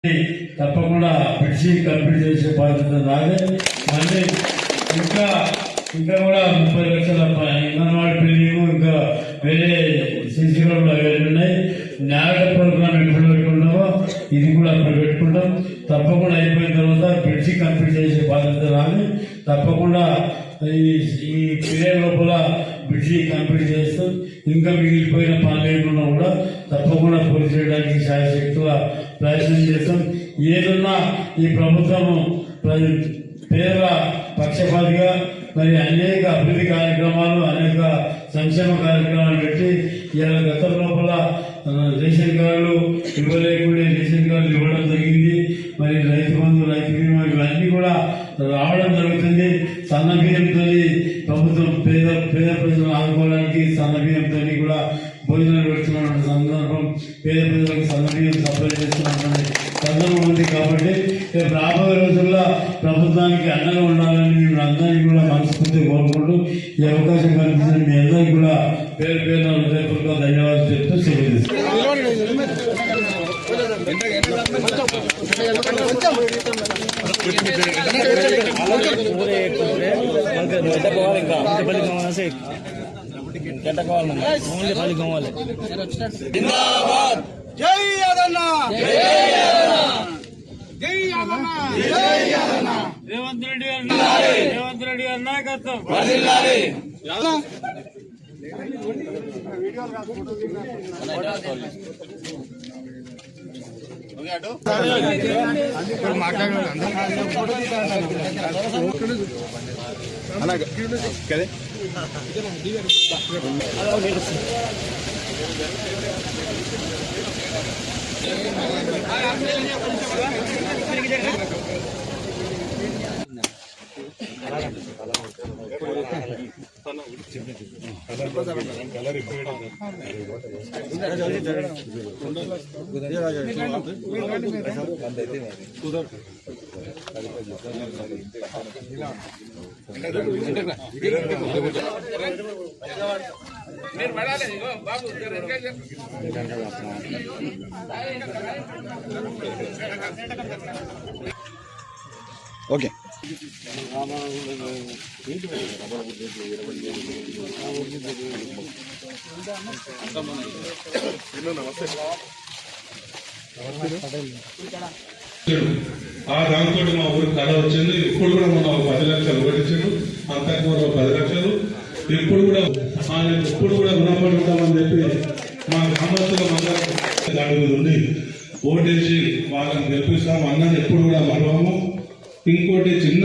తప్పకుండా పిలిచి కంప్లీట్ చేసే బాధ్యత నాదే. మళ్ళీ ఇంకా కూడా 30 లక్షల అంగన్వాడీ బిల్డింగ్ ఇంకా వేరే సీసీ రోడ్లు అవి ఉన్నాయి. న్యాయ ప్రోగ్రాం ఎప్పుడు పెట్టుకుంటామో ఇది కూడా అప్పుడు పెట్టుకుంటాం. తప్పకుండా అయిపోయిన తర్వాత పిలిచి కంప్లీట్ చేసే బాధ్యత నాది. తప్పకుండా ఈ పీరియడ్ లోపల బ్రిడ్జి కంప్లీట్ చేస్తూ ఇంకా మిగిలిపోయిన పనులు కూడా తప్పకుండా పూర్తి చేయడానికి శాయశక్తుగా ప్రయత్నం చేస్తాం. ఏదన్నా ఈ ప్రభుత్వము పేదల పక్షపాతిగా మరి అనేక అభివృద్ధి కార్యక్రమాలు అనేక సంక్షేమ కార్యక్రమాలు పెట్టి ఇవాళ గత లోపల రేషన్ కార్డులు ఇవ్వలేకుండా రేషన్ కార్డులు ఇవ్వడం జరిగింది. మరి రైతు బంధు రైతు బీమా ఇవన్నీ కూడా రావడం జరుగుతుంది. సన్న బియ్యంతో ప్రభుత్వం పేద ప్రజలను ఆదుకోవడానికి సన్న బియ్యంతో కూడా భోజనాలు పెడుతున్న సందర్భం, పేద ప్రజలకు సన్న బియ్యం సప్లై చేస్తున్నటువంటి సందర్భం ఉంది. కాబట్టి రాబోయే రోజుల్లో ప్రభుత్వానికి అండగా ఉండాలని మేము అందరికీ కూడా మనస్ఫూర్తిగా కోరుకుంటూ ఈ అవకాశం కల్పించిన మీ అందరికీ కూడా పేరు పేరున హృదయపూర్వక ధన్యవాదాలు చెప్తూ సెలవు. జై యాదన్న, జై యాదన్న, జై యాదన్న. రేవంత్ రెడ్డి గారి నాయకత్వం. ఓకే. దాంతో మా ఊరికి కళ వచ్చింది. ఇప్పుడు కూడా మొన్న 10 లక్షలు కొట్టించాడు, అంతకు 10 లక్షలు. ఇప్పుడు కూడా రుణపడి ఉంటామని చెప్పి మా గ్రామస్తుల మందరం దాని మీద ఉండి ఓటేసి వాళ్ళని గెలిపిస్తాం అన్నది ఎప్పుడు కూడా మరవము. ఇంకోటి చిన్న